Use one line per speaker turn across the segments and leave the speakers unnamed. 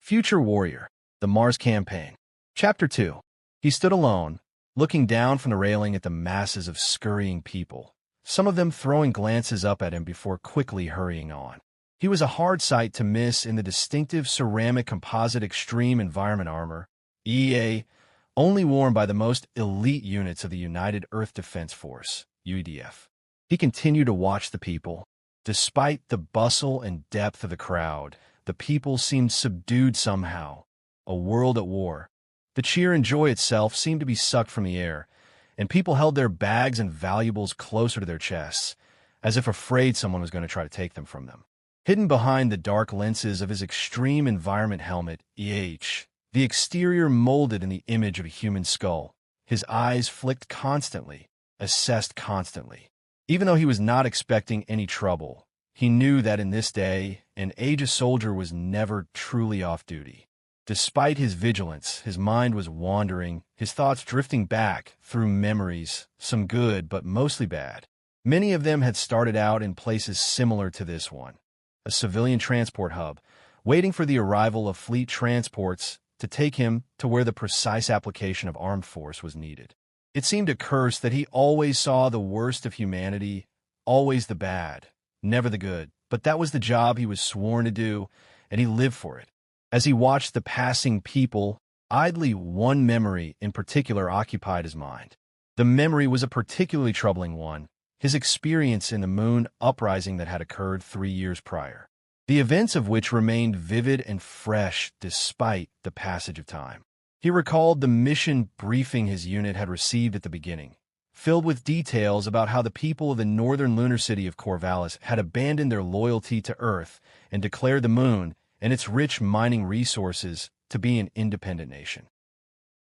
Future Warrior, The Mars Campaign. Chapter 2. He stood alone, looking down from the railing at the masses of scurrying people, some of them throwing glances up at him before quickly hurrying on. He was a hard sight to miss in the distinctive ceramic composite extreme environment armor, EA, only worn by the most elite units of the United Earth Defense Force, UEDF. He continued to watch the people. Despite the bustle and depth of the crowd, the people seemed subdued somehow, a world at war. The cheer and joy itself seemed to be sucked from the air, and people held their bags and valuables closer to their chests, as if afraid someone was going to try to take them from them. Hidden behind the dark lenses of his extreme environment helmet, the exterior molded in the image of a human skull. His eyes flicked constantly, assessed constantly. Even though he was not expecting any trouble, he knew that in this day and age a soldier was never truly off duty. Despite his vigilance, his mind was wandering, his thoughts drifting back through memories, some good but mostly bad. Many of them had started out in places similar to this one, a civilian transport hub, waiting for the arrival of fleet transports to take him to where the precise application of armed force was needed. It seemed a curse that he always saw the worst of humanity, always the bad, never the good, but that was the job he was sworn to do, and he lived for it. As he watched the passing people, idly one memory in particular occupied his mind. The memory was a particularly troubling one, his experience in the moon uprising that had occurred 3 years prior, the events of which remained vivid and fresh despite the passage of time. He recalled the mission briefing his unit had received at the beginning, filled with details about how the people of the northern lunar city of Corvallis had abandoned their loyalty to Earth and declared the moon and its rich mining resources to be an independent nation.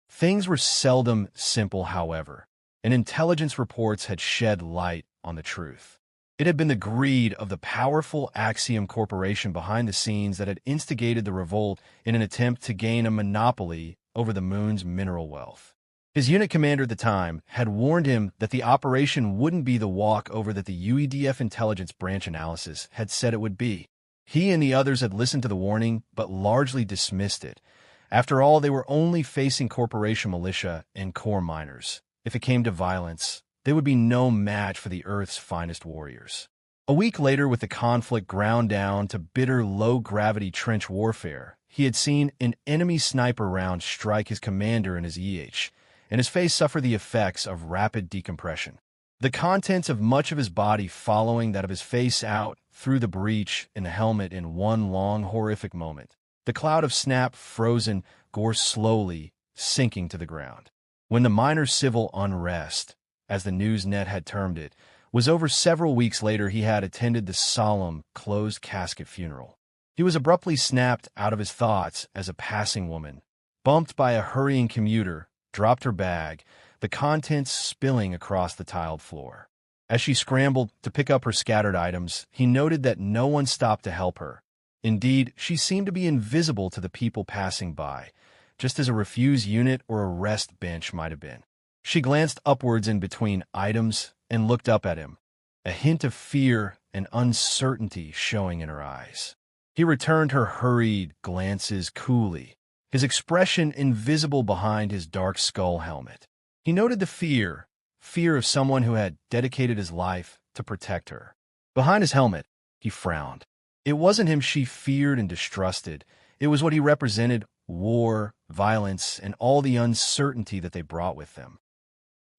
Things were seldom simple, however, and intelligence reports had shed light on the truth. It had been the greed of the powerful Axiom Corporation behind the scenes that had instigated the revolt in an attempt to gain a monopoly over the moon's mineral wealth. His unit commander at the time had warned him that the operation wouldn't be the walkover that the UEDF intelligence branch analysis had said it would be. He and the others had listened to the warning, but largely dismissed it. After all, they were only facing corporation militia and core miners. If it came to violence, they would be no match for the Earth's finest warriors. A week later, with the conflict ground down to bitter low-gravity trench warfare, he had seen an enemy sniper round strike his commander in his and his face suffer the effects of rapid decompression. The contents of much of his body following that of his face out through the breach in the helmet in one long, horrific moment. The cloud of snap-frozen gore slowly sinking to the ground. When the minor civil unrest, as the Newsnet had termed it, was over several weeks later, he had attended the solemn, closed-casket funeral. He was abruptly snapped out of his thoughts as a passing woman, bumped by a hurrying commuter, dropped her bag, the contents spilling across the tiled floor. As she scrambled to pick up her scattered items, he noted that no one stopped to help her. Indeed, she seemed to be invisible to the people passing by, just as a refuse unit or a rest bench might have been. She glanced upwards in between items and looked up at him, a hint of fear and uncertainty showing in her eyes. He returned her hurried glances coolly, his expression invisible behind his dark skull helmet. He noted the fear of someone who had dedicated his life to protect her. Behind his helmet, he frowned. It wasn't him she feared and distrusted. It was what he represented: war, violence, and all the uncertainty that they brought with them.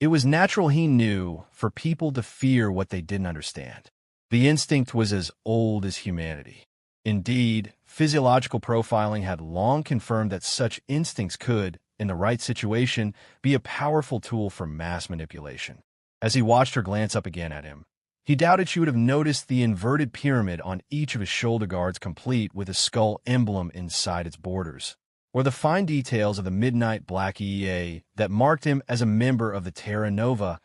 It was natural, he knew, for people to fear what they didn't understand. The instinct was as old as humanity. Indeed, physiological profiling had long confirmed that such instincts could, in the right situation, be a powerful tool for mass manipulation. As he watched her glance up again at him, he doubted she would have noticed the inverted pyramid on each of his shoulder guards, complete with a skull emblem inside its borders, or the fine details of the midnight black EA that marked him as a member of the Terra Nova,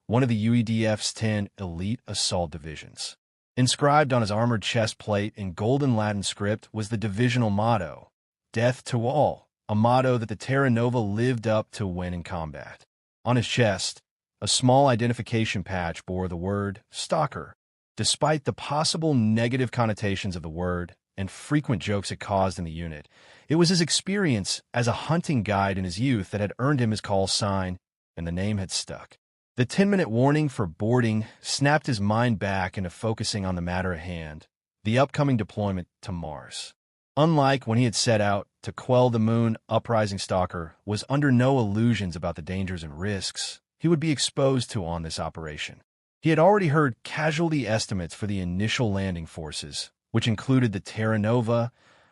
one of the UEDF's 10 elite assault divisions. Inscribed on his armored chest plate in golden Latin script was the divisional motto, "Death to All," a motto that the Terra Nova lived up to when in combat. On his chest, a small identification patch bore the word "Stalker." Despite the possible negative connotations of the word and frequent jokes it caused in the unit. It was his experience as a hunting guide in his youth that had earned him his call sign, and the name had stuck. The 10-minute warning for boarding snapped his mind back into focusing on the matter at hand, the upcoming deployment to Mars. Unlike when he had set out to quell the moon, uprising stalker was under no illusions about the dangers and risks he would be exposed to on this operation. He had already heard casualty estimates for the initial landing forces, which included the Terra Nova,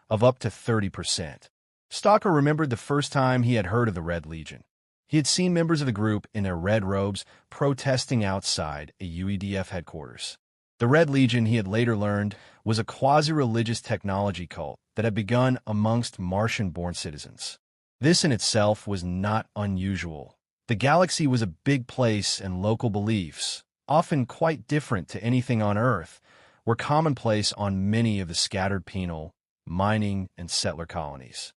of up to 30%. Stalker remembered the first time he had heard of the Red Legion. He had seen members of the group in their red robes protesting outside a UEDF headquarters. The Red Legion, he had later learned, was a quasi-religious technology cult that had begun amongst Martian-born citizens. This in itself was not unusual. The galaxy was a big place, and local beliefs, often quite different to anything on Earth, were commonplace on many of the scattered penal, mining, and settler colonies.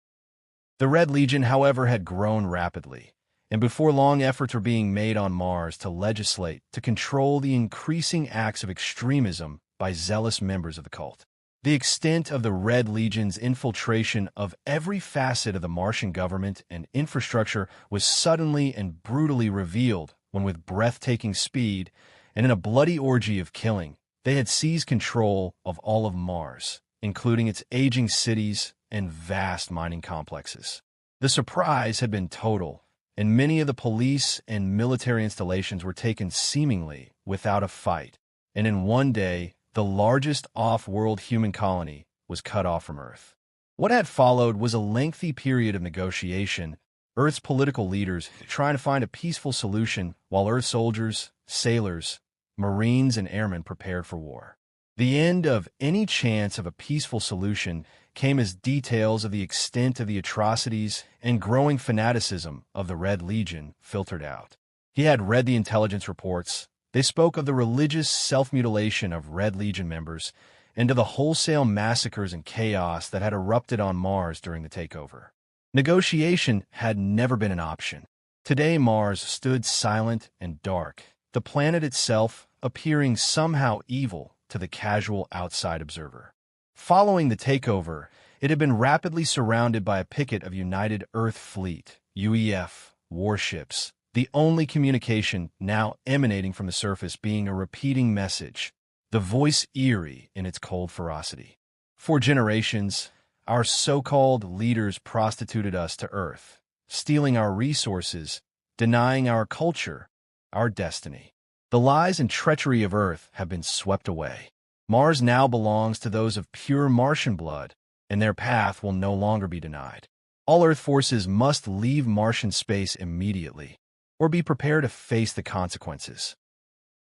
The Red Legion, however, had grown rapidly, and before long efforts were being made on Mars to legislate to control the increasing acts of extremism by zealous members of the cult. The extent of the Red Legion's infiltration of every facet of the Martian government and infrastructure was suddenly and brutally revealed when, with breathtaking speed and in a bloody orgy of killing, they had seized control of all of Mars, including its aging cities and vast mining complexes. The surprise had been total, and many of the police and military installations were taken seemingly without a fight, and in one day, the largest off-world human colony was cut off from Earth. What had followed was a lengthy period of negotiation, Earth's political leaders trying to find a peaceful solution while Earth soldiers, sailors, Marines, and airmen prepared for war. The end of any chance of a peaceful solution came as details of the extent of the atrocities and growing fanaticism of the Red Legion filtered out. He had read the intelligence reports. They spoke of the religious self-mutilation of Red Legion members and of the wholesale massacres and chaos that had erupted on Mars during the takeover. Negotiation had never been an option. Today Mars stood silent and dark, the planet itself appearing somehow evil to the casual outside observer. Following the takeover, it had been rapidly surrounded by a picket of United Earth Fleet, UEF, warships, the only communication now emanating from the surface being a repeating message, the voice eerie in its cold ferocity. For generations, our so-called leaders prostituted us to Earth, stealing our resources, denying our culture, our destiny. The lies and treachery of Earth have been swept away. Mars now belongs to those of pure Martian blood, and their path will no longer be denied. All Earth forces must leave Martian space immediately, or be prepared to face the consequences.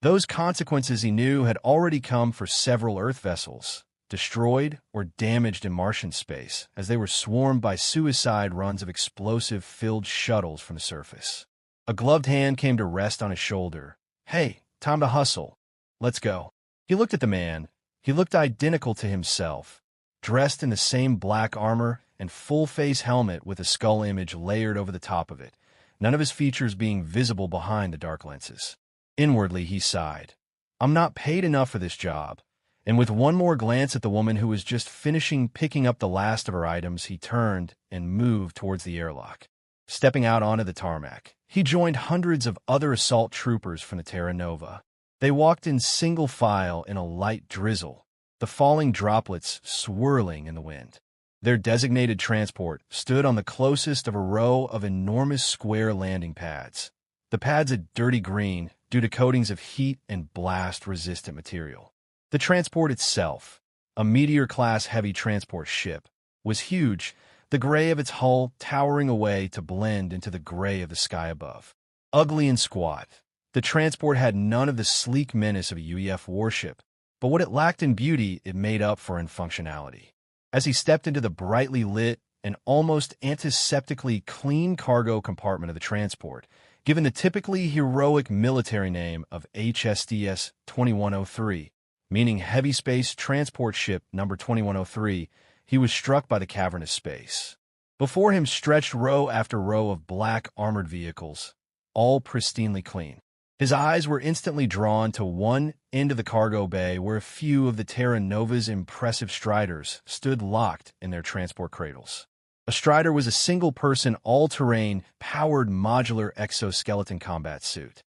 Those consequences, he knew, had already come for several Earth vessels, destroyed or damaged in Martian space as they were swarmed by suicide runs of explosive-filled shuttles from the surface. A gloved hand came to rest on his shoulder. "Hey, time to hustle. Let's go." He looked at the man. He looked identical to himself, dressed in the same black armor and full-face helmet with a skull image layered over the top of it, none of his features being visible behind the dark lenses. Inwardly, he sighed. "I'm not paid enough for this job." And with one more glance at the woman who was just finishing picking up the last of her items, he turned and moved towards the airlock. Stepping out onto the tarmac, he joined hundreds of other assault troopers from the Terra Nova. They walked in single file in a light drizzle, the falling droplets swirling in the wind. Their designated transport stood on the closest of a row of enormous square landing pads. The pads had dirty green due to coatings of heat and blast-resistant material. The transport itself, a Meteor-class heavy transport ship, was huge, the gray of its hull towering away to blend into the gray of the sky above. Ugly and squat, the transport had none of the sleek menace of a UEF warship, but what it lacked in beauty it made up for in functionality. As he stepped into the brightly lit and almost antiseptically clean cargo compartment of the transport, given the typically heroic military name of HSDS 2103, meaning Heavy Space Transport Ship number 2103, he was struck by the cavernous space. Before him stretched row after row of black armored vehicles, all pristinely clean. His eyes were instantly drawn to one end of the cargo bay where a few of the Terra Nova's impressive striders stood locked in their transport cradles. A strider was a single-person, all-terrain, powered modular exoskeleton combat suit.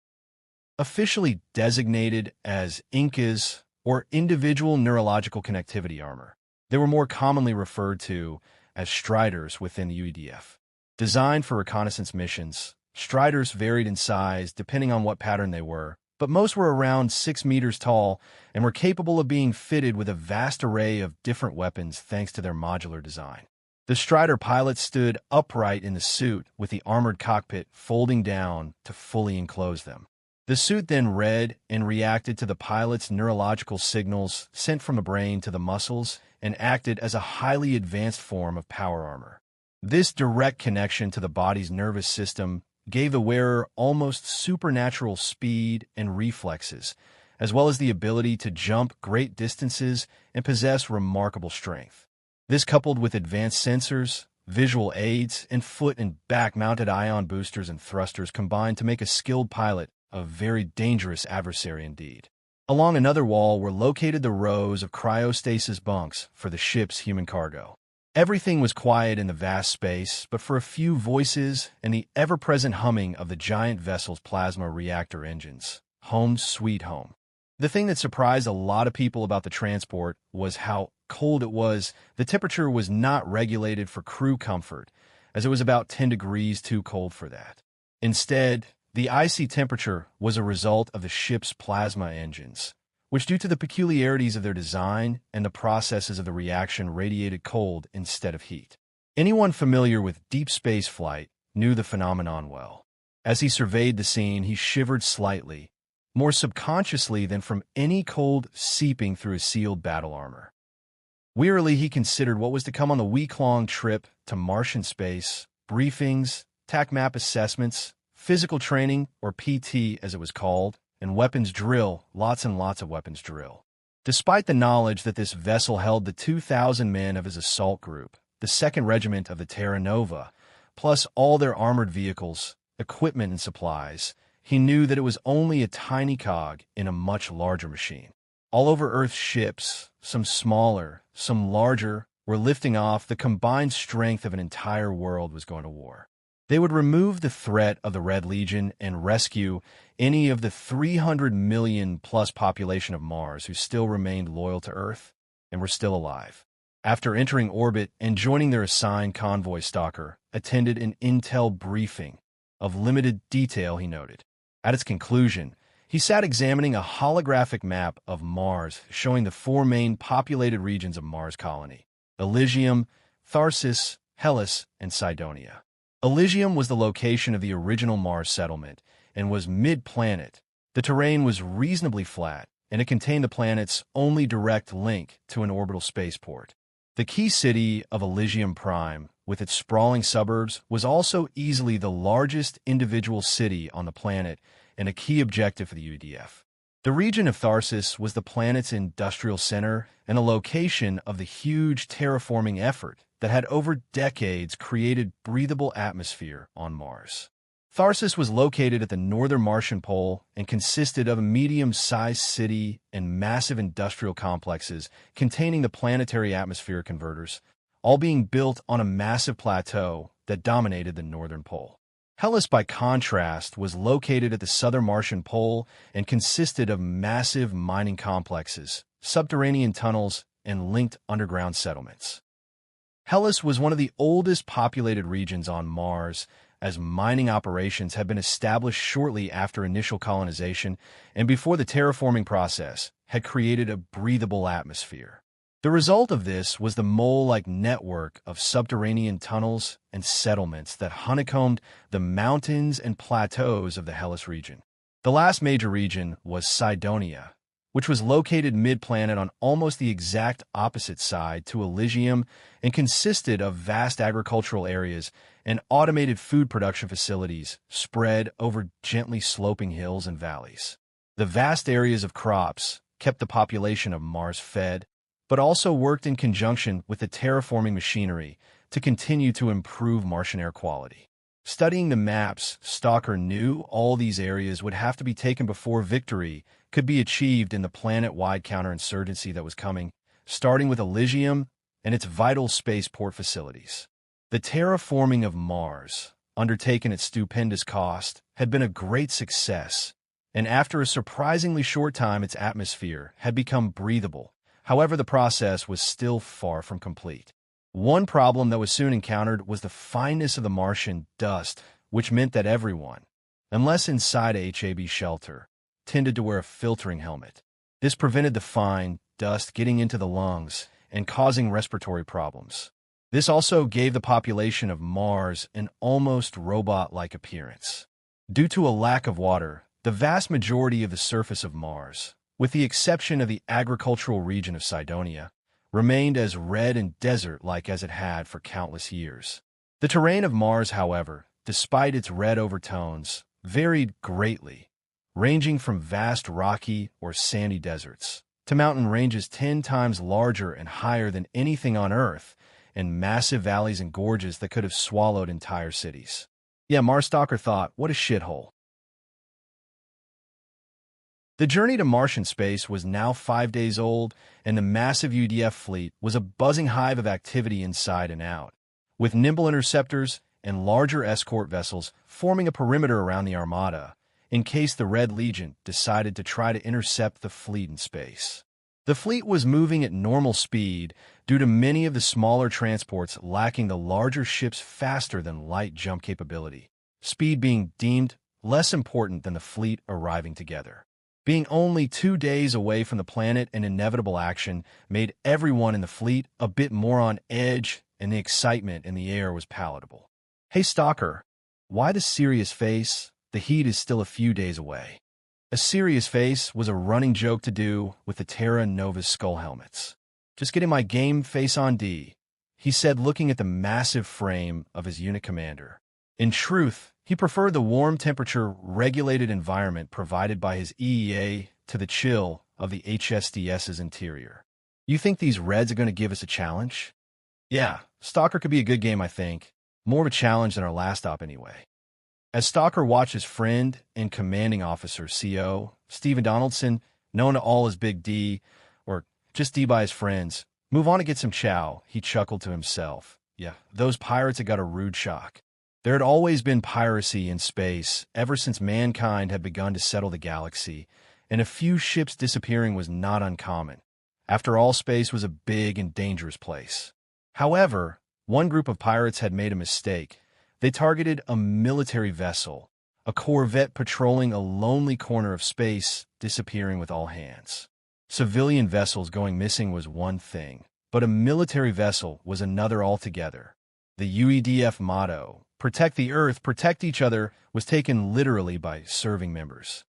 Officially designated as INCAs, or Individual Neurological Connectivity Armor, they were more commonly referred to as striders within the UEDF. Designed for reconnaissance missions, striders varied in size depending on what pattern they were, but most were around 6 meters tall and were capable of being fitted with a vast array of different weapons thanks to their modular design. The strider pilot stood upright in the suit with the armored cockpit folding down to fully enclose them. The suit then read and reacted to the pilot's neurological signals sent from the brain to the muscles and acted as a highly advanced form of power armor. This direct connection to the body's nervous system gave the wearer almost supernatural speed and reflexes, as well as the ability to jump great distances and possess remarkable strength. This, coupled with advanced sensors, visual aids, and foot and back-mounted ion boosters and thrusters, combined to make a skilled pilot a very dangerous adversary indeed. Along another wall were located the rows of cryostasis bunks for the ship's human cargo. Everything was quiet in the vast space, but for a few voices and the ever-present humming of the giant vessel's plasma reactor engines. Home sweet home. The thing that surprised a lot of people about the transport was how cold it was. The temperature was not regulated for crew comfort, as it was about 10 degrees too cold for that. Instead, the icy temperature was a result of the ship's plasma engines, which, due to the peculiarities of their design and the processes of the reaction, radiated cold instead of heat. Anyone familiar with deep space flight knew the phenomenon well. As he surveyed the scene, he shivered slightly, more subconsciously than from any cold seeping through his sealed battle armor. Wearily, he considered what was to come on the week-long trip to Martian space: briefings, TAC map assessments, physical training, or PT as it was called, and weapons drill, lots and lots of weapons drill. Despite the knowledge that this vessel held the 2,000 men of his assault group, the 2nd Regiment of the Terra Nova, plus all their armored vehicles, equipment, and supplies, he knew that it was only a tiny cog in a much larger machine. All over Earth's ships, some smaller, some larger, were lifting off. The combined strength of an entire world was going to war. They would remove the threat of the Red Legion and rescue any of the 300 million-plus population of Mars who still remained loyal to Earth and were still alive. After entering orbit and joining their assigned convoy, Stalker attended an intel briefing of limited detail, he noted. At its conclusion, he sat examining a holographic map of Mars showing the 4 main populated regions of Mars colony: Elysium, Tharsis, Hellas, and Cydonia. Elysium was the location of the original Mars settlement and was mid-planet. The terrain was reasonably flat, and it contained the planet's only direct link to an orbital spaceport. The key city of Elysium Prime, with its sprawling suburbs, was also easily the largest individual city on the planet and a key objective for the UDF. The region of Tharsis was the planet's industrial center and a location of the huge terraforming effort that had over decades created breathable atmosphere on Mars. Tharsis was located at the northern Martian pole and consisted of a medium-sized city and massive industrial complexes containing the planetary atmosphere converters, all being built on a massive plateau that dominated the northern pole. Hellas, by contrast, was located at the southern Martian pole and consisted of massive mining complexes, subterranean tunnels, and linked underground settlements. Hellas was one of the oldest populated regions on Mars, as mining operations had been established shortly after initial colonization and before the terraforming process had created a breathable atmosphere. The result of this was the mole-like network of subterranean tunnels and settlements that honeycombed the mountains and plateaus of the Hellas region. The last major region was Cydonia, which was located mid-planet on almost the exact opposite side to Elysium and consisted of vast agricultural areas and automated food production facilities spread over gently sloping hills and valleys. The vast areas of crops kept the population of Mars fed, but also worked in conjunction with the terraforming machinery to continue to improve Martian air quality. Studying the maps, Stalker knew all these areas would have to be taken before victory could be achieved in the planet-wide counterinsurgency that was coming, starting with Elysium and its vital spaceport facilities. The terraforming of Mars, undertaken at stupendous cost, had been a great success, and after a surprisingly short time its atmosphere had become breathable. However, the process was still far from complete. One problem that was soon encountered was the fineness of the Martian dust, which meant that everyone, unless inside a HAB shelter, tended to wear a filtering helmet. This prevented the fine dust getting into the lungs and causing respiratory problems. This also gave the population of Mars an almost robot-like appearance. Due to a lack of water, the vast majority of the surface of Mars, with the exception of the agricultural region of Cydonia, remained as red and desert-like as it had for countless years. The terrain of Mars, however, despite its red overtones, varied greatly, ranging from vast rocky or sandy deserts to mountain ranges 10 times larger and higher than anything on Earth, and massive valleys and gorges that could have swallowed entire cities. Yeah, Mars Stalker thought, what a shithole. The journey to Martian space was now 5 days old, and the massive UDF fleet was a buzzing hive of activity inside and out, with nimble interceptors and larger escort vessels forming a perimeter around the Armada in case the Red Legion decided to try to intercept the fleet in space. The fleet was moving at normal speed due to many of the smaller transports lacking the larger ship's faster-than-light jump capability, speed being deemed less important than the fleet arriving together. Being only 2 days away from the planet and inevitable action made everyone in the fleet a bit more on edge, and the excitement in the air was palatable. Hey Stalker, why the serious face? The heat is still a few days away. A serious face was a running joke to do with the Terra Nova's skull helmets. Just getting my game face on D, he said, looking at the massive frame of his unit commander. In truth, he preferred the warm temperature-regulated environment provided by his EEA to the chill of the HSDS's interior. You think these Reds are going to give us a challenge? Yeah, Stalker could be a good game, I think. More of a challenge than our last stop anyway. As Stalker watched his friend and commanding officer, CO, Stephen Donaldson, known to all as Big D, or just D by his friends, move on to get some chow, he chuckled to himself. Yeah, those pirates had got a rude shock. There had always been piracy in space ever since mankind had begun to settle the galaxy, and a few ships disappearing was not uncommon. After all, space was a big and dangerous place. However, one group of pirates had made a mistake. They targeted a military vessel, a corvette patrolling a lonely corner of space, disappearing with all hands. Civilian vessels going missing was one thing, but a military vessel was another altogether. The UEDF motto, "Protect the Earth, protect each other," was taken literally by serving members.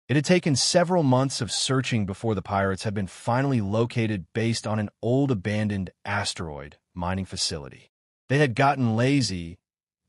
It had taken several months of searching before the pirates had been finally located based on an old abandoned asteroid mining facility. They had gotten lazy,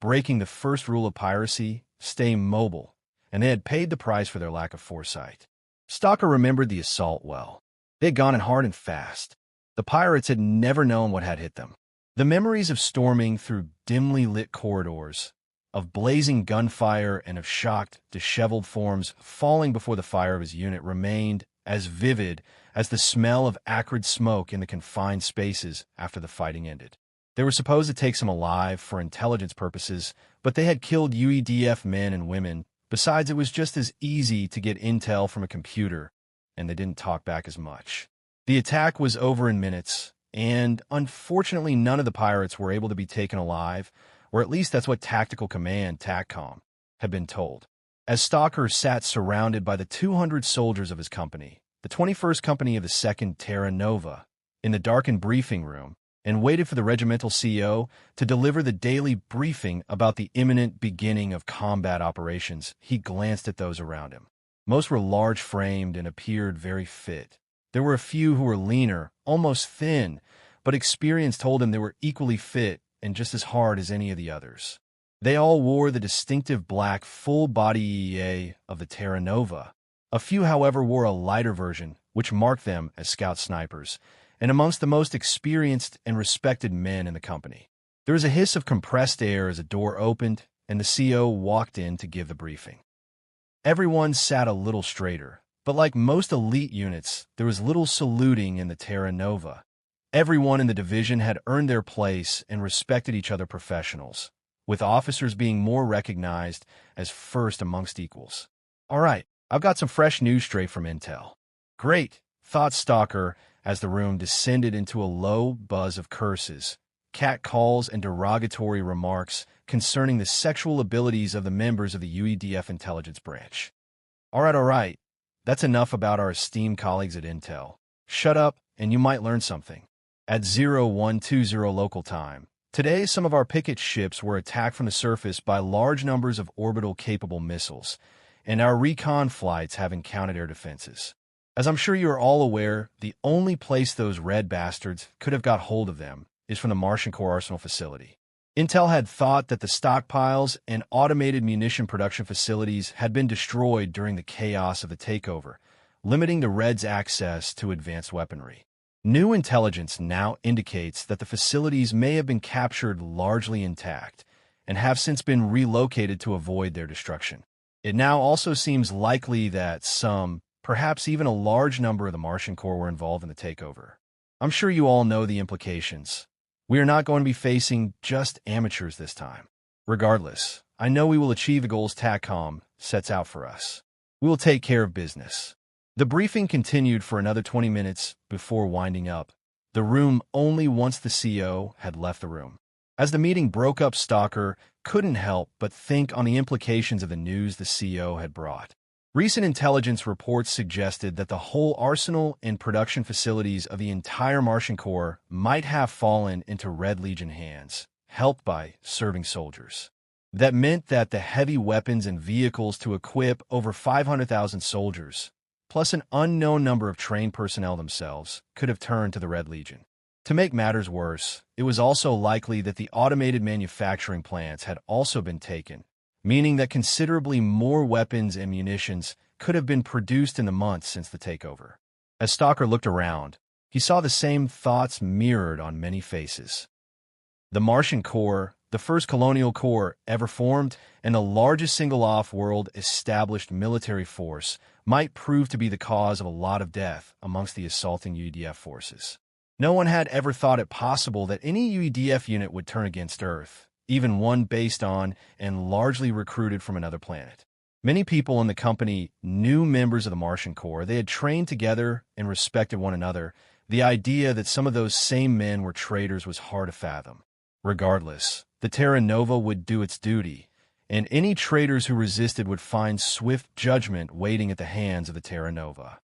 breaking the first rule of piracy, stay mobile, and they had paid the price for their lack of foresight. Stalker remembered the assault well. They had gone in hard and fast. The pirates had never known what had hit them. The memories of storming through dimly lit corridors, of blazing gunfire, and of shocked, disheveled forms falling before the fire of his unit remained as vivid as the smell of acrid smoke in the confined spaces after the fighting ended. They were supposed to take some alive for intelligence purposes, but they had killed UEDF men and women. Besides, it was just as easy to get intel from a computer, and they didn't talk back as much. The attack was over in minutes, and unfortunately none of the pirates were able to be taken alive, or at least that's what Tactical Command, TACCOM, had been told. As Stalker sat surrounded by the 200 soldiers of his company, the 21st Company of the 2nd Terra Nova, in the darkened briefing room, and waited for the regimental CO to deliver the daily briefing about the imminent beginning of combat operations, he glanced at those around him. Most were large-framed and appeared very fit. There were a few who were leaner, almost thin, but experience told him they were equally fit and just as hard as any of the others. They all wore the distinctive black full-body EEA of the Terra Nova. A few, however, wore a lighter version, which marked them as scout snipers, and amongst the most experienced and respected men in the company. There was a hiss of compressed air as a door opened, and the CO walked in to give the briefing. Everyone sat a little straighter, but like most elite units, there was little saluting in the Terra Nova. Everyone in the division had earned their place and respected each other professionals, with officers being more recognized as first amongst equals. "All right, I've got some fresh news straight from Intel." "Great," thought Stalker as the room descended into a low buzz of curses, catcalls, and derogatory remarks concerning the sexual abilities of the members of the UEDF intelligence branch. All right, that's enough about our esteemed colleagues at Intel. Shut up, and you might learn something." At 0120 local time, today some of our picket ships were attacked from the surface by large numbers of orbital-capable missiles, and our recon flights have encountered air defenses. As I'm sure you are all aware, the only place those red bastards could have got hold of them is from the Martian Core Arsenal facility. Intel had thought that the stockpiles and automated munition production facilities had been destroyed during the chaos of the takeover, limiting the Reds' access to advanced weaponry. New intelligence now indicates that the facilities may have been captured largely intact and have since been relocated to avoid their destruction. It now also seems likely that some, perhaps even a large number of the Martian Corps were involved in the takeover. I'm sure you all know the implications. We are not going to be facing just amateurs this time. Regardless, I know we will achieve the goals TACCOM sets out for us. We will take care of business. The briefing continued for another 20 minutes before winding up, the room only once the CO had left the room. As the meeting broke up, Stalker couldn't help but think on the implications of the news the CO had brought. Recent intelligence reports suggested that the whole arsenal and production facilities of the entire Martian Corps might have fallen into Red Legion hands, helped by serving soldiers. That meant that the heavy weapons and vehicles to equip over 500,000 soldiers, plus an unknown number of trained personnel themselves, could have turned to the Red Legion. To make matters worse, it was also likely that the automated manufacturing plants had also been taken, meaning that considerably more weapons and munitions could have been produced in the months since the takeover. As Stalker looked around, he saw the same thoughts mirrored on many faces. The Martian Corps, the first colonial corps ever formed, and the largest single off-world established military force, might prove to be the cause of a lot of death amongst the assaulting UEDF forces. No one had ever thought it possible that any UEDF unit would turn against Earth, even one based on and largely recruited from another planet. Many people in the company knew members of the Martian Corps. They had trained together and respected one another. The idea that some of those same men were traitors was hard to fathom. Regardless, the Terra Nova would do its duty, and any traitors who resisted would find swift judgment waiting at the hands of the Terra Nova.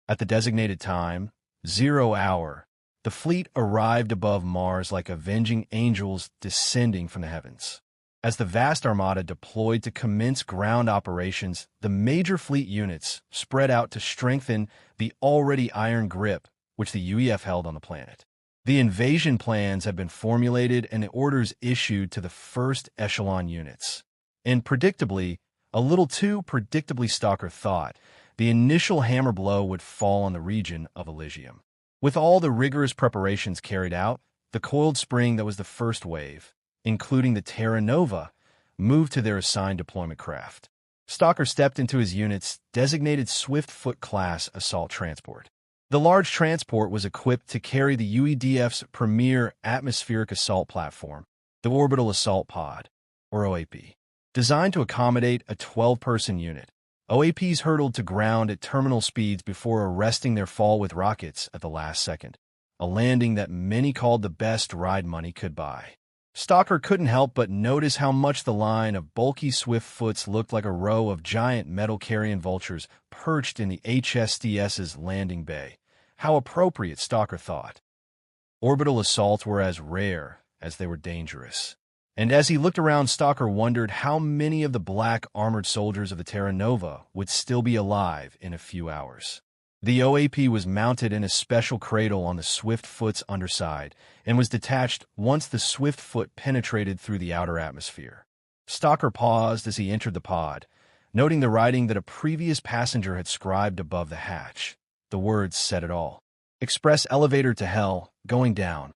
At the designated time, 0 hour, the fleet arrived above Mars like avenging angels descending from the heavens. As the vast armada deployed to commence ground operations, the major fleet units spread out to strengthen the already iron grip which the UEF held on the planet. The invasion plans had been formulated and the orders issued to the first echelon units. And predictably, a little too predictably, Stalker thought, the initial hammer blow would fall on the region of Elysium. With all the rigorous preparations carried out, the coiled spring that was the first wave, including the Terra Nova, moved to their assigned deployment craft. Stalker stepped into his unit's designated Swift-Foot class assault transport. The large transport was equipped to carry the UEDF's premier atmospheric assault platform, the Orbital Assault Pod, or OAP. Designed to accommodate a 12-person unit, OAPs hurtled to ground at terminal speeds before arresting their fall with rockets at the last second, a landing that many called the best ride money could buy. Stalker couldn't help but notice how much the line of bulky Swift-Foots looked like a row of giant metal-carrying vultures perched in the HSDS's landing bay. How appropriate, Stalker thought. Orbital assaults were as rare as they were dangerous. And as he looked around, Stalker wondered how many of the black armored soldiers of the Terra Nova would still be alive in a few hours. The OAP was mounted in a special cradle on the Swift-Foot's underside and was detached once the Swift-Foot penetrated through the outer atmosphere. Stalker paused as he entered the pod, noting the writing that a previous passenger had scribed above the hatch. The words said it all. Express elevator to hell, going down.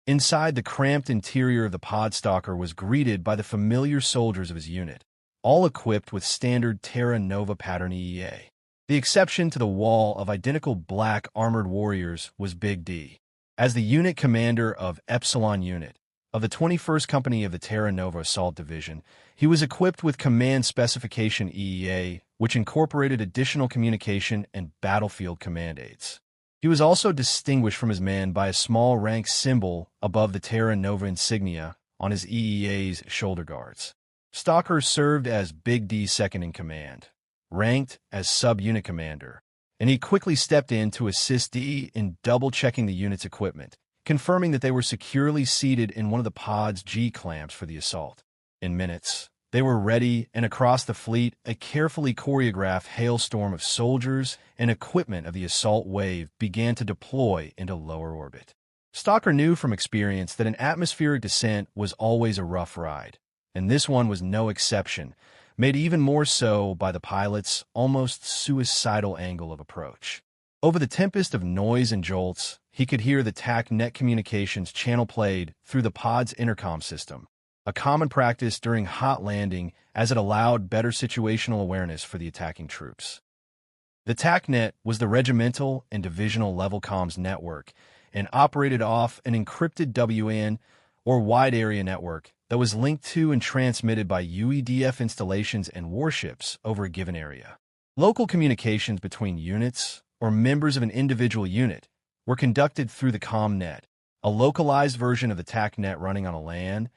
Inside the cramped interior of the Podstalker was greeted by the familiar soldiers of his unit, all equipped with standard Terra Nova pattern EEA. The exception to the wall of identical black armored warriors was Big D. As the unit commander of Epsilon Unit of the 21st Company of the Terra Nova Assault Division, he was equipped with Command Specification EEA, which incorporated additional communication and battlefield command aids. He was also distinguished from his men by a small rank symbol above the Terra Nova insignia on his EEA's shoulder guards. Stalker served as Big D's second-in-command, ranked as sub-unit commander, and he quickly stepped in to assist D in double-checking the unit's equipment, confirming that they were securely seated in one of the pod's G-clamps for the assault. In minutes, they were ready, and across the fleet, a carefully choreographed hailstorm of soldiers and equipment of the assault wave began to deploy into lower orbit. Stalker knew from experience that an atmospheric descent was always a rough ride, and this one was no exception, made even more so by the pilot's almost suicidal angle of approach. Over the tempest of noise and jolts, he could hear the TAC-net communications channel played through the pod's intercom system, a common practice during hot landing as it allowed better situational awareness for the attacking troops. The TAC-net was the regimental and divisional level comms network and operated off an encrypted WN, or wide area network, that was linked to and transmitted by UEDF installations and warships over a given area. Local communications between units, or members of an individual unit, were conducted through the CommNet, a localized version of the TAC-net running on a LAN,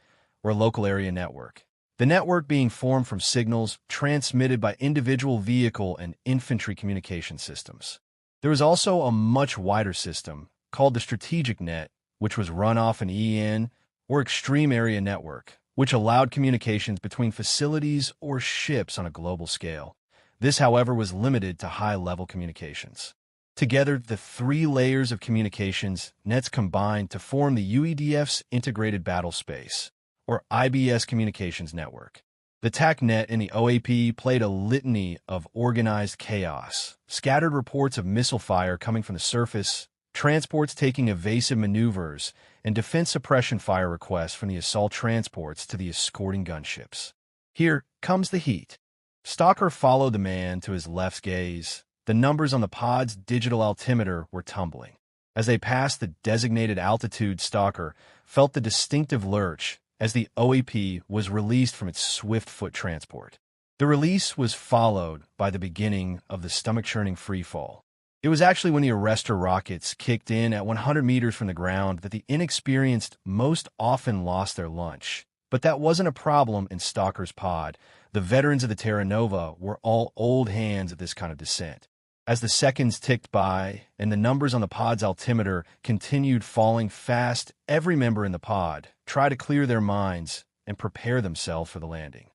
or a local area network. The network being formed from signals transmitted by individual vehicle and infantry communication systems. There was also a much wider system, called the Strategic Net, which was run off an EN, or Extreme Area Network, which allowed communications between facilities or ships on a global scale. This, however, was limited to high-level communications. Together, the three layers of communications nets combined to form the UEDF's Integrated Battle Space, or IBS Communications Network. The TAC-net and the OAP played a litany of organized chaos, scattered reports of missile fire coming from the surface, transports taking evasive maneuvers, and defense suppression fire requests from the assault transports to the escorting gunships. Here comes the heat. Stalker followed the man to his left's gaze. The numbers on the pod's digital altimeter were tumbling. As they passed the designated altitude, Stalker felt the distinctive lurch as the OAP was released from its swift foot transport. The release was followed by the beginning of the stomach-churning freefall. It was actually when the arrestor rockets kicked in at 100 meters from the ground that the inexperienced most often lost their lunch. But that wasn't a problem in Stalker's pod. The veterans of the Terra Nova were all old hands at this kind of descent. As the seconds ticked by and the numbers on the pod's altimeter continued falling fast, every member in the pod tried to clear their minds and prepare themselves for the landing.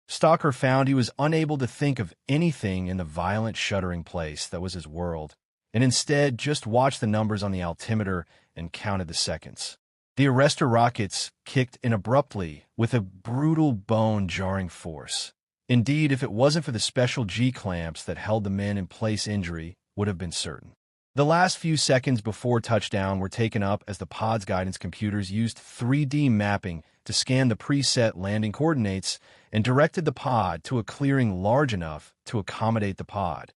Stalker found he was unable to think of anything in the violent, shuddering place that was his world, and instead just watched the numbers on the altimeter and counted the seconds. The arrestor rockets kicked in abruptly with a brutal, bone-jarring force. Indeed, if it wasn't for the special G-clamps that held the men in place, injury would have been certain. The last few seconds before touchdown were taken up as the pod's guidance computers used 3D mapping to scan the preset landing coordinates and directed the pod to a clearing large enough to accommodate the pod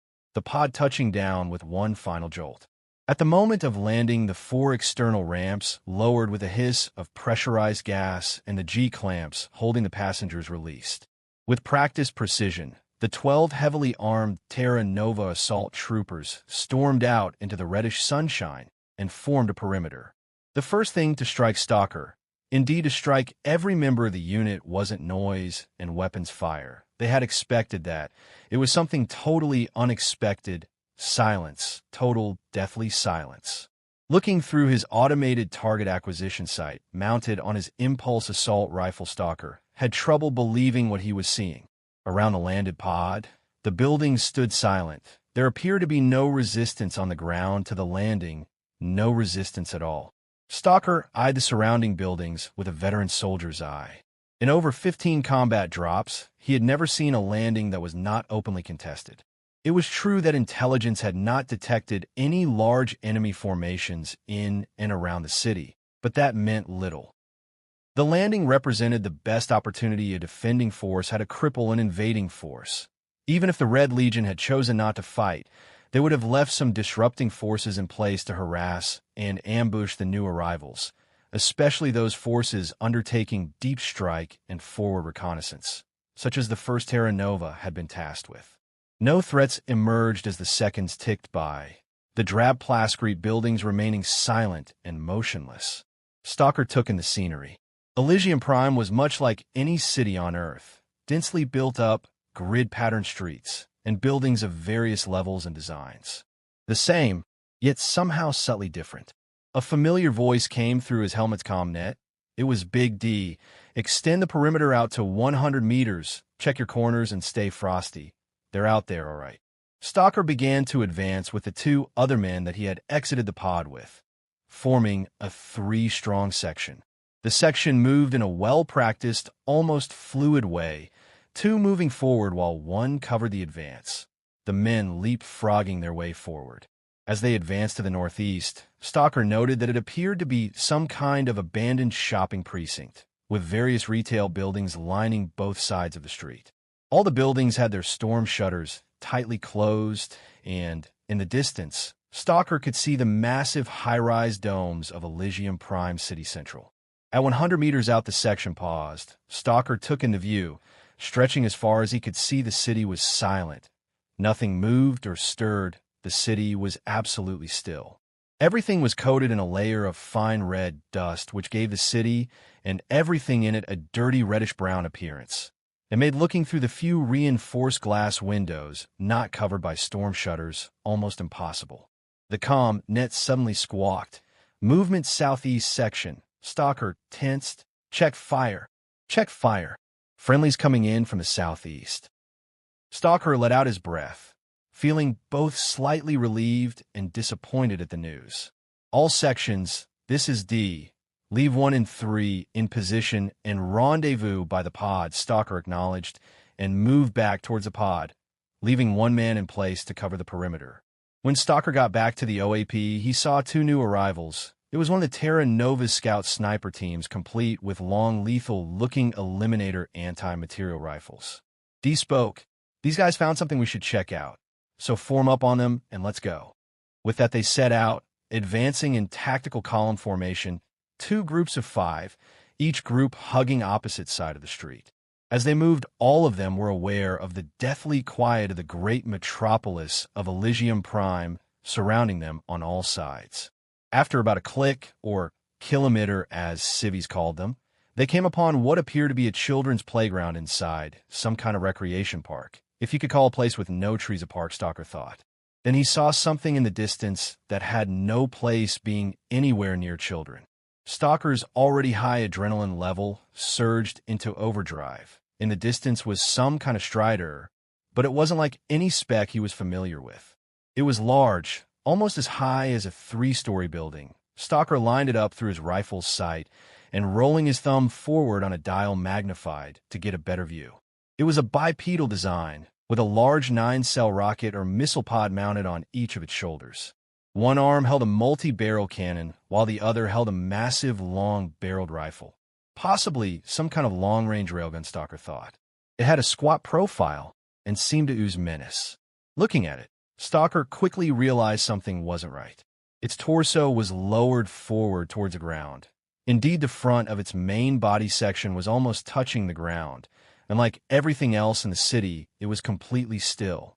touching down with one final jolt. At the moment of landing, the 4 external ramps lowered with a hiss of pressurized gas and the G-clamps holding the passengers released. With practiced precision, the 12 heavily armed Terra Nova assault troopers stormed out into the reddish sunshine and formed a perimeter. The first thing to strike Stalker, indeed to strike every member of the unit, wasn't noise and weapons fire. They had expected that. It was something totally unexpected. Silence. Total, deathly silence. Looking through his automated target acquisition sight, mounted on his impulse assault rifle, Stalker had trouble believing what he was seeing. Around the landed pod, the buildings stood silent. There appeared to be no resistance on the ground to the landing, no resistance at all. Stalker eyed the surrounding buildings with a veteran soldier's eye. In over 15 combat drops, he had never seen a landing that was not openly contested. It was true that intelligence had not detected any large enemy formations in and around the city, but that meant little. The landing represented the best opportunity a defending force had to cripple an invading force. Even if the Red Legion had chosen not to fight, they would have left some disrupting forces in place to harass and ambush the new arrivals, especially those forces undertaking deep strike and forward reconnaissance, such as the 1st Terra Nova had been tasked with. No threats emerged as the seconds ticked by, the drab plascrete buildings remaining silent and motionless. Stalker took in the scenery. Elysium Prime was much like any city on Earth, densely built up, grid-patterned streets, and buildings of various levels and designs. The same, yet somehow subtly different. A familiar voice came through his helmet's commnet. It was Big D. Extend the perimeter out to 100 meters. Check your corners and stay frosty. They're out there, all right. Stalker began to advance with the 2 other men that he had exited the pod with, forming a 3-strong section. The section moved in a well-practiced, almost fluid way, 2 moving forward while 1 covered the advance. The men leapfrogging their way forward. As they advanced to the northeast, Stalker noted that it appeared to be some kind of abandoned shopping precinct, with various retail buildings lining both sides of the street. All the buildings had their storm shutters tightly closed, and, in the distance, Stalker could see the massive high-rise domes of Elysium Prime City Central. At 100 meters out, the section paused. Stalker took in the view. Stretching as far as he could see, the city was silent. Nothing moved or stirred. The city was absolutely still. Everything was coated in a layer of fine red dust, which gave the city and everything in it a dirty reddish-brown appearance. It made looking through the few reinforced glass windows, not covered by storm shutters, almost impossible. The comm net suddenly squawked. Movement southeast section. Stalker tensed. Check fire. Check fire. Friendlies coming in from the southeast. Stalker let out his breath, feeling both slightly relieved and disappointed at the news. All sections, this is D. Leave 1 and 3 in position and rendezvous by the pod, Stalker acknowledged, and moved back towards the pod, leaving 1 man in place to cover the perimeter. When Stalker got back to the OAP, he saw 2 new arrivals. It was one of the Terra Nova's scout sniper teams, complete with long, lethal-looking Eliminator anti-material rifles. D spoke. These guys found something we should check out, so form up on them and let's go. With that, they set out, advancing in tactical column formation, 2 groups of 5, each group hugging opposite side of the street. As they moved, all of them were aware of the deathly quiet of the great metropolis of Elysium Prime surrounding them on all sides. After about a click, or kilometer as civvies called them, they came upon what appeared to be a children's playground inside, some kind of recreation park. If you could call a place with no trees a park, Stalker thought. Then he saw something in the distance that had no place being anywhere near children. Stalker's already high adrenaline level surged into overdrive. In the distance was some kind of strider, but it wasn't like any spec he was familiar with. It was large, almost as high as a 3-story building. Stalker lined it up through his rifle's sight and rolling his thumb forward on a dial magnified to get a better view. It was a bipedal design, with a large 9-cell rocket or missile pod mounted on each of its shoulders. One arm held a multi-barrel cannon, while the other held a massive, long-barreled rifle. Possibly some kind of long-range railgun, Stalker thought. It had a squat profile and seemed to ooze menace. Looking at it, Stalker quickly realized something wasn't right. Its torso was lowered forward towards the ground. Indeed, the front of its main body section was almost touching the ground, and like everything else in the city, it was completely still.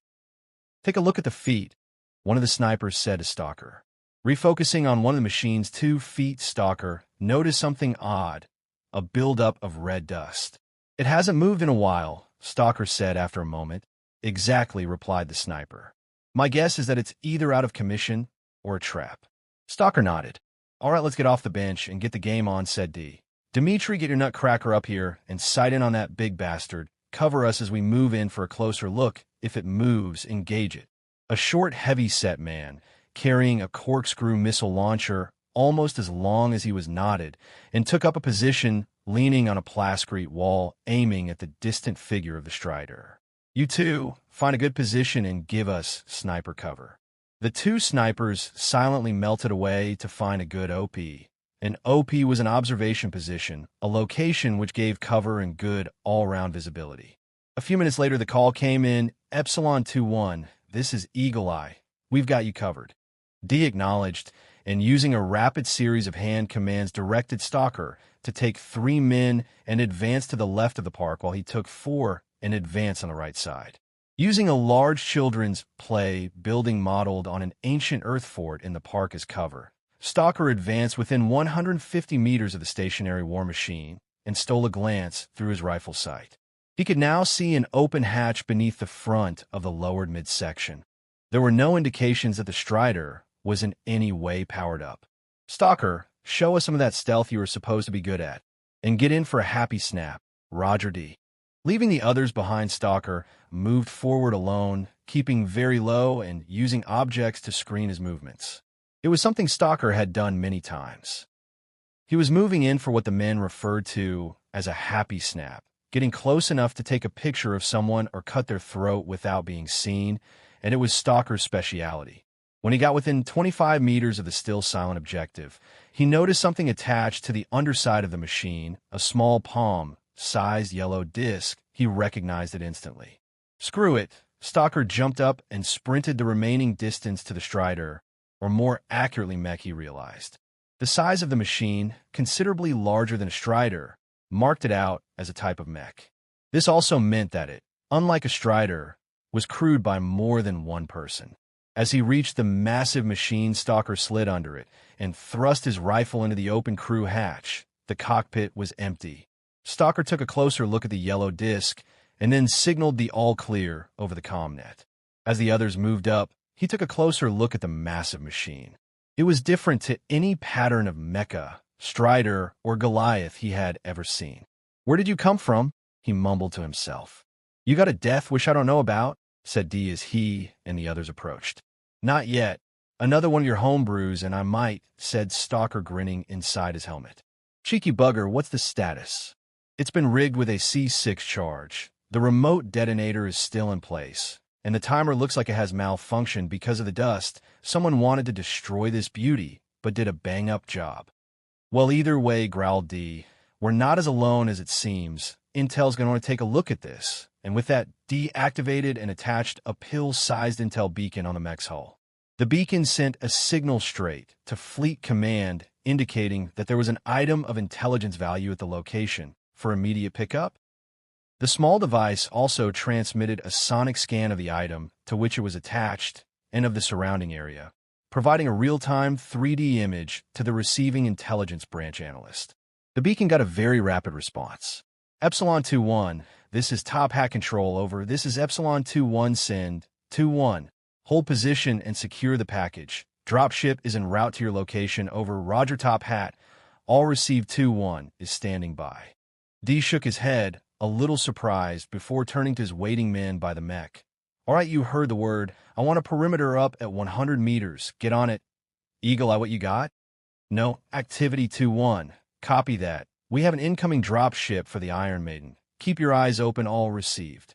Take a look at the feet, one of the snipers said to Stalker. Refocusing on one of the machine's 2 feet, Stalker noticed something odd, a buildup of red dust. It hasn't moved in a while, Stalker said after a moment. Exactly, replied the sniper. My guess is that it's either out of commission or a trap. Stalker nodded. All right, let's get off the bench and get the game on, said D. Dimitri, get your nutcracker up here and sight in on that big bastard. Cover us as we move in for a closer look. If it moves, engage it. A short, heavy-set man, carrying a corkscrew missile launcher almost as long as he was knotted, and took up a position leaning on a plascrete wall, aiming at the distant figure of the strider. You two, find a good position and give us sniper cover. The 2 snipers silently melted away to find a good OP. An OP was an observation position, a location which gave cover and good all-round visibility. A few minutes later, the call came in, Epsilon 2-1, this is Eagle Eye. We've got you covered. D acknowledged, and using a rapid series of hand commands directed Stalker to take 3 men and advance to the left of the park while he took 4 and advance on the right side. Using a large children's play building modeled on an ancient earth fort in the park as cover, Stalker advanced within 150 meters of the stationary war machine and stole a glance through his rifle sight. He could now see an open hatch beneath the front of the lowered midsection. There were no indications that the Strider was in any way powered up. Stalker, show us some of that stealth you were supposed to be good at, and get in for a happy snap. Roger D. Leaving the others behind, Stalker moved forward alone, keeping very low and using objects to screen his movements. It was something Stalker had done many times. He was moving in for what the men referred to as a happy snap, getting close enough to take a picture of someone or cut their throat without being seen, and it was Stalker's speciality. When he got within 25 meters of the still silent objective, he noticed something attached to the underside of the machine, a small palm-sized yellow disc. He recognized it instantly. Screw it. Stalker jumped up and sprinted the remaining distance to the Strider, or more accurately mech, he realized. The size of the machine, considerably larger than a Strider, marked it out as a type of mech. This also meant that it, unlike a Strider, was crewed by more than one person. As he reached the massive machine, Stalker slid under it and thrust his rifle into the open crew hatch. The cockpit was empty. Stalker took a closer look at the yellow disc and then signaled the all-clear over the commnet. As the others moved up, he took a closer look at the massive machine. It was different to any pattern of mecha, Strider, or Goliath he had ever seen. "Where did you come from?" he mumbled to himself. "You got a death wish I don't know about?" said D as he and the others approached. "Not yet. Another one of your homebrews and I might," said Stalker, grinning inside his helmet. "Cheeky bugger, what's the status?" "It's been rigged with a C6 charge. The remote detonator is still in place, and the timer looks like it has malfunctioned because of the dust. Someone wanted to destroy this beauty, but did a bang-up job." "Well, either way," growled D, "we're not as alone as it seems. Intel's going to take a look at this." And with that, D activated and attached a pill-sized Intel beacon on the mech's hull. The beacon sent a signal straight to Fleet Command, indicating that there was an item of intelligence value at the location for immediate pickup. The small device also transmitted a sonic scan of the item to which it was attached and of the surrounding area, providing a real-time 3D image to the receiving intelligence branch analyst. The beacon got a very rapid response. "Epsilon 2-1, this is Top Hat Control, over. This is Epsilon 2-1, send 2-1. Hold position and secure the package. Dropship is en route to your location, over. Roger, Top Hat. All received. 2-1 is standing by." D shook his head, a little surprised, before turning to his waiting men by the mech. "All right, you heard the word. I want a perimeter up at 100 meters. Get on it." "Eagle Eye, what you got?" "No activity. 2-1. Copy that. We have an incoming drop ship for the Iron Maiden. Keep your eyes open. All received."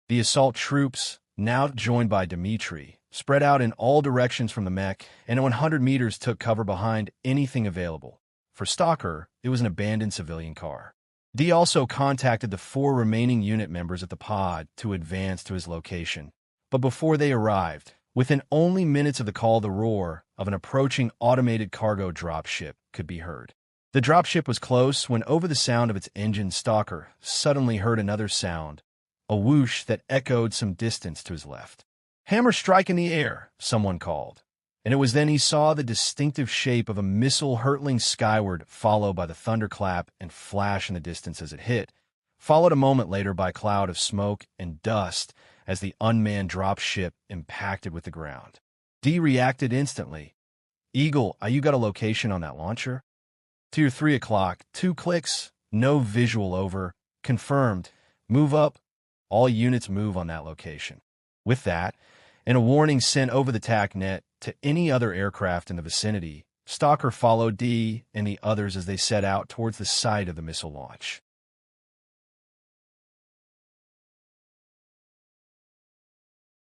The assault troops, now joined by Dimitri, spread out in all directions from the mech, and at 100 meters took cover behind anything available. For Stalker, it was an abandoned civilian car. D also contacted the 4 remaining unit members at the pod to advance to his location. But before they arrived, within only minutes of the call, the roar of an approaching automated cargo dropship could be heard. The dropship was close when, over the sound of its engine, Stalker suddenly heard another sound, a whoosh that echoed some distance to his left. "Hammer strike in the air," someone called. And it was then he saw the distinctive shape of a missile hurtling skyward, followed by the thunderclap and flash in the distance as it hit, followed a moment later by a cloud of smoke and dust as the unmanned dropship impacted with the ground. D reacted instantly. "Eagle, you got a location on that launcher?" "Tier 3 o'clock, 2 clicks, no visual, over. Confirmed. Move up. All units move on that location." With that, and a warning sent over the TAC net to any other aircraft in the vicinity, Stalker followed D and the others as they set out towards the site of the missile launch.